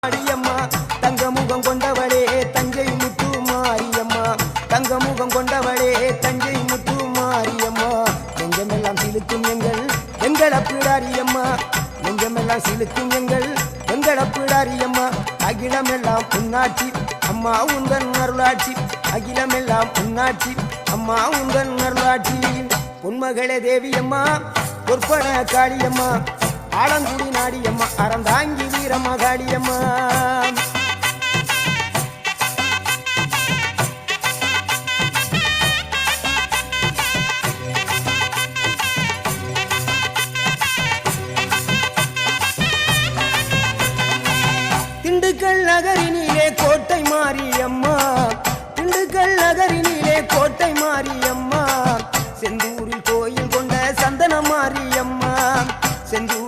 மாரியம்மா தங்கமுகம் கொண்டவளே தஞ்சை முத்து மாரியம்மா தங்கமுகம் கொண்டவளே தஞ்சை முத்து மாரியம்மா நெஞ்சமெல்லாம் சிலுக்கும் எங்கள் அப்பிடாரியம்மா நெஞ்சமெல்லாம் சிலுக்கும் எங்கள் அப்பிடாரியம்மா அகிலமெல்லாம் புண்ணாட்சி அம்மா உந்தன் அருளாட்சி அகிலமெல்லாம் புண்ணாட்சி அம்மா உந்தன் அருளாட்சி பொன்மகளே தேவியம்மா பொற்பன காளியம்மா ஆலங்குடி நாடியம்மா அறந்தாங்கி வீரம்மா காளியம்மா திண்டுக்கல் நகரினிலே கோட்டை மாரியம்மா திண்டுக்கல் நகரினிலே கோட்டை மாரியம்மா செந்தூரில் கோயில் கொண்ட சந்தன மாரியம்மா செந்தூர்